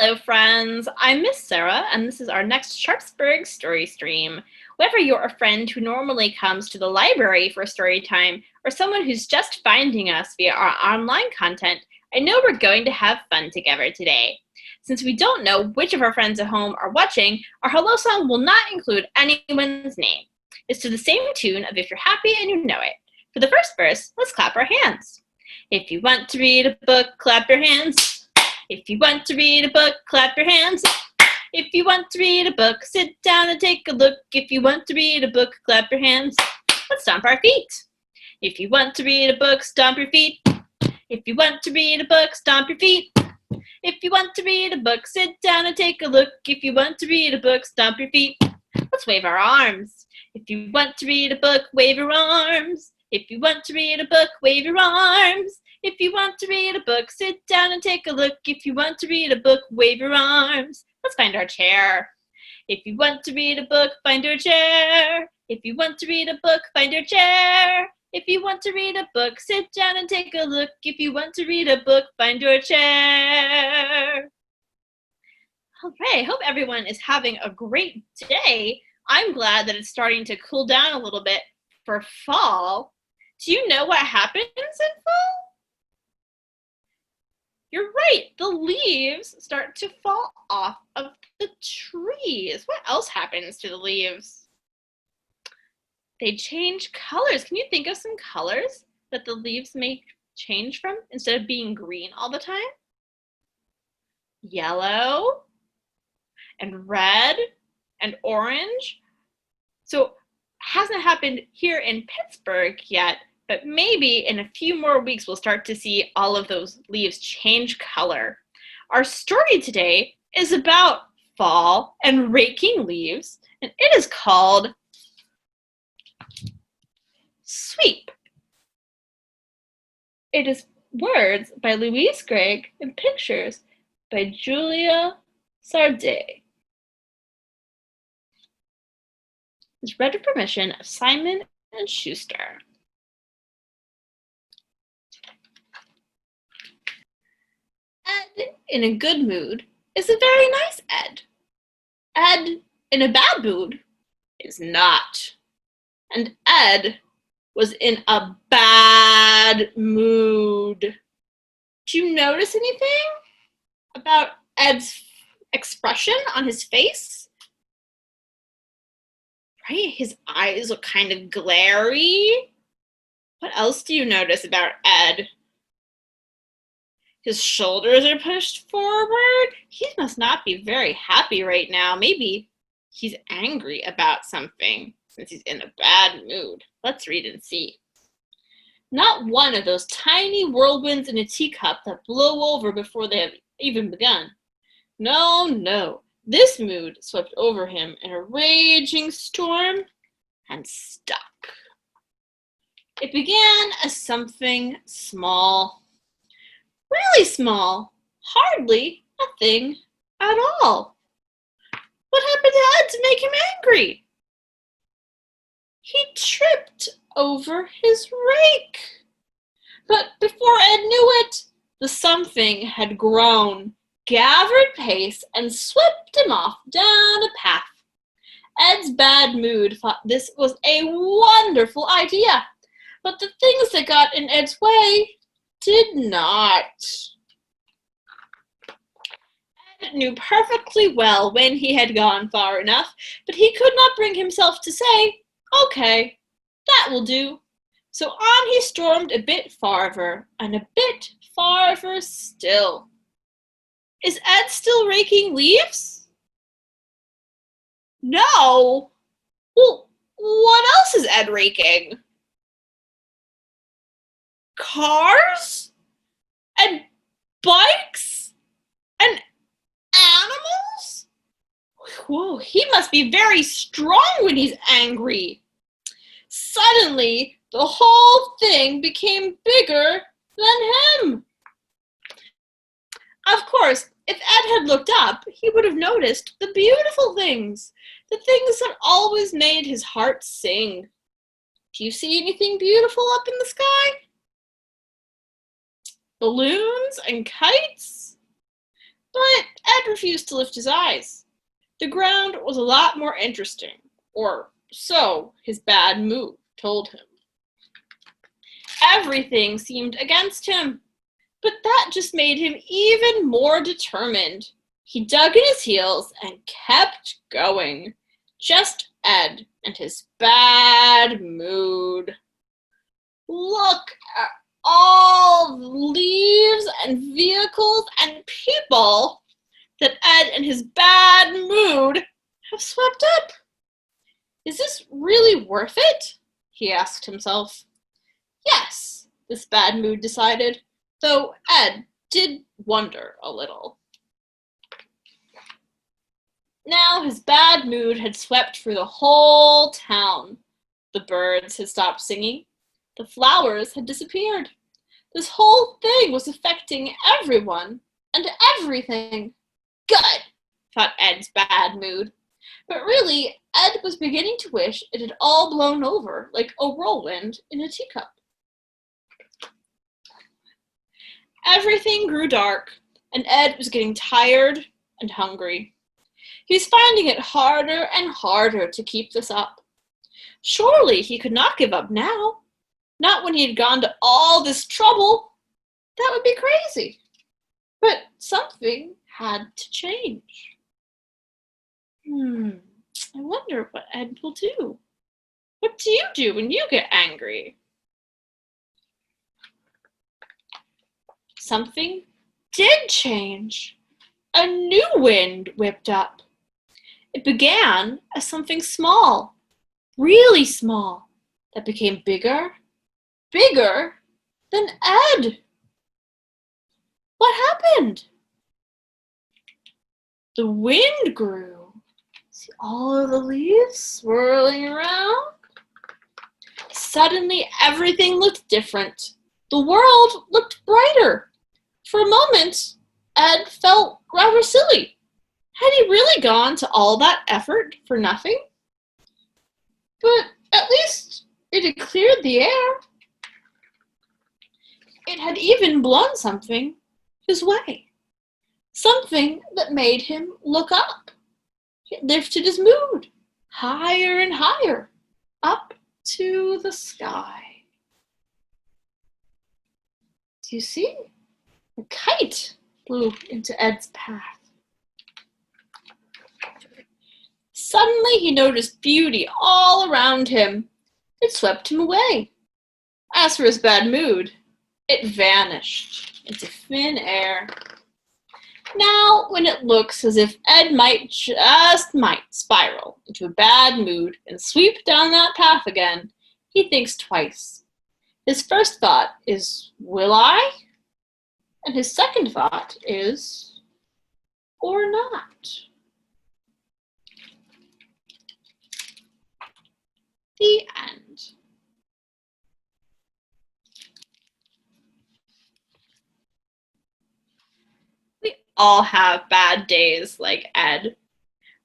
Hello friends, I'm Miss Sarah and this is our next Sharpsburg story stream. Whether you're a friend who normally comes to the library for story time or someone who's just finding us via our online content, I know we're going to have fun together today. Since we don't know which of our friends at home are watching, our hello song will not include anyone's name. It's to the same tune of If You're Happy and You Know It. For the first verse, let's clap our hands. If you want to read a book, clap your hands. If you want to read a book, clap your hands. If you want to read a book, sit down and take a look. If you want to read a book, clap your hands. Let's stomp our feet. If you want to read a book, stomp your feet. If you want to read a book, stomp your feet. If you want to read a book, sit down and take a look. If you want to read a book, stomp your feet. Let's wave our arms. If you want to read a book, wave your arms. If you want to read a book, wave your arms. If you want to read a book, sit down and take a look. If you want to read a book, wave your arms. Let's find our chair. If you want to read a book, find your chair. If you want to read a book, find your chair. If you want to read a book, sit down and take a look. If you want to read a book, find your chair. All right, hope everyone is having a great day. I'm glad that it's starting to cool down a little bit for fall. Do you know what happens in fall? You're right, the leaves start to fall off of the trees. What else happens to the leaves? They change colors. Can you think of some colors that the leaves may change from instead of being green all the time? Yellow and red and orange. So hasn't happened here in Pittsburgh yet, but maybe in a few more weeks we'll start to see all of those leaves change color. Our story today is about fall and raking leaves, and it is called Sweep. It is words by Louise Gregg and pictures by Julia Sarday. It's read with permission of Simon and Schuster. Ed in a good mood is a very nice Ed. Ed in a bad mood is not. And Ed was in a bad mood. Do you notice anything about Ed's expression on his face? Right? His eyes look kind of glary. What else do you notice about Ed? His shoulders are pushed forward. He must not be very happy right now. Maybe he's angry about something since he's in a bad mood. Let's read and see. Not one of those tiny whirlwinds in a teacup that blow over before they have even begun. No, no. This mood swept over him in a raging storm and stuck. It began as something small. Really small, hardly a thing at all. What happened to Ed to make him angry? He tripped over his rake. But before Ed knew it, the something had grown, gathered pace, and swept him off down a path. Ed's bad mood thought this was a wonderful idea, but the things that got in Ed's way did not. Ed knew perfectly well when he had gone far enough, but he could not bring himself to say, "Okay, that will do." So on he stormed a bit farther, and a bit farther still. Is Ed still raking leaves? No. Well, what else is Ed raking? Cars? And bikes? And animals? Whoa, he must be very strong when he's angry. Suddenly, the whole thing became bigger than him. Of course, if Ed had looked up, he would have noticed the beautiful things, the things that always made his heart sing. Do you see anything beautiful up in the sky? Balloons and kites? But Ed refused to lift his eyes. The ground was a lot more interesting, or so his bad mood told him. Everything seemed against him, but that just made him even more determined. He dug in his heels and kept going. Just Ed and his bad mood. Look at all the leaves and vehicles and people that Ed and his bad mood have swept up. Is this really worth it? He asked himself. Yes, this bad mood decided, though Ed did wonder a little. Now his bad mood had swept through the whole town. The birds had stopped singing. The flowers had disappeared. This whole thing was affecting everyone and everything. Good, thought Ed's bad mood. But really, Ed was beginning to wish it had all blown over like a whirlwind in a teacup. Everything grew dark, and Ed was getting tired and hungry. He was finding it harder and harder to keep this up. Surely he could not give up now. Not when he had gone to all this trouble. That would be crazy. But something had to change. I wonder what Ed will do. What do you do when you get angry? Something did change. A new wind whipped up. It began as something small, really small, that became bigger than Ed. What happened? The wind grew. See all of the leaves swirling around? Suddenly, everything looked different. The world looked brighter. For a moment, Ed felt rather silly. Had he really gone to all that effort for nothing? But at least it had cleared the air. It had even blown something his way. Something that made him look up. It lifted his mood higher and higher, up to the sky. Do you see? A kite flew into Ed's path. Suddenly he noticed beauty all around him. It swept him away. As for his bad mood, it vanished into thin air. Now, when it looks as if Ed might spiral into a bad mood and sweep down that path again, he thinks twice. His first thought is, will I? And his second thought is, or not. The end. We all have bad days like Ed,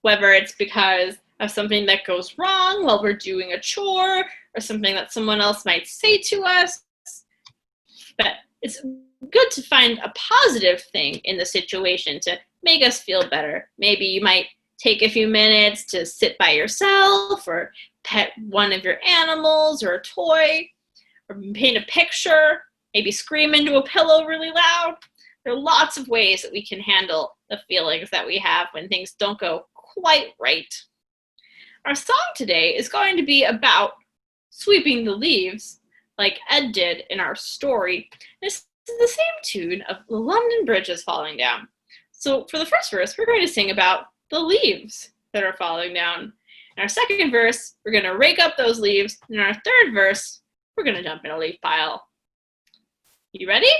whether it's because of something that goes wrong while we're doing a chore or something that someone else might say to us. But it's good to find a positive thing in the situation to make us feel better. Maybe you might take a few minutes to sit by yourself or pet one of your animals or a toy or paint a picture, maybe scream into a pillow really loud. There are lots of ways that we can handle the feelings that we have when things don't go quite right. Our song today is going to be about sweeping the leaves like Ed did in our story. This is the same tune of the London Bridge is falling down. So for the first verse, we're going to sing about the leaves that are falling down. In our second verse, we're going to rake up those leaves. In our third verse, we're going to dump in a leaf pile. You ready?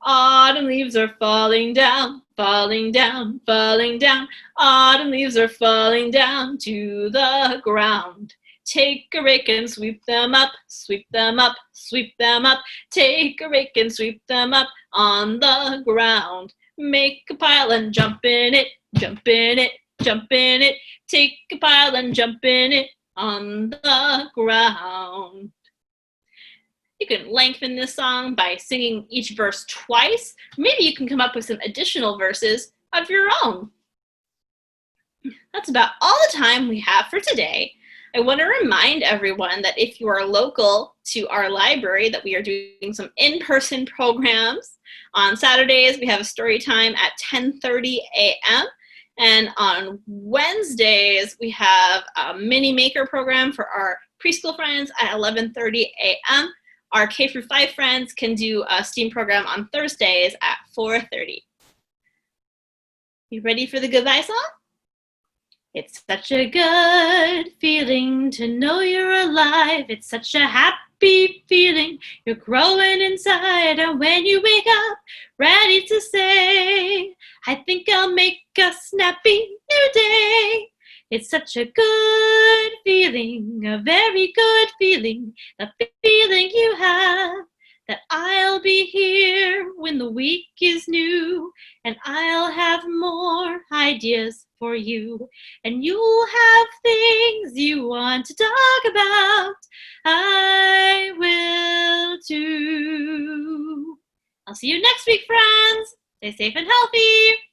Autumn leaves are falling down, falling down, falling down. Autumn leaves are falling down to the ground. Take a rake and sweep them up, sweep them up, sweep them up. Take a rake and sweep them up on the ground. Make a pile and jump in it, jump in it, jump in it. Take a pile and jump in it on the ground. You can lengthen this song by singing each verse twice. Maybe you can come up with some additional verses of your own. That's about all the time we have for today. I want to remind everyone that if you are local to our library, that we are doing some in-person programs. On Saturdays, we have a story time at 10:30 a.m. And on Wednesdays, we have a mini maker program for our preschool friends at 11:30 a.m. Our K-5 friends can do a STEAM program on Thursdays at 4:30. You ready for the goodbye song? It's such a good feeling to know you're alive. It's such a happy feeling. You're growing inside. And when you wake up, ready to say, I think I'll make a snappy new day. It's such a good feeling, a very good feeling, the feeling you have, that I'll be here when the week is new, and I'll have more ideas for you, and you'll have things you want to talk about. I will too. I'll see you next week, friends. Stay safe and healthy.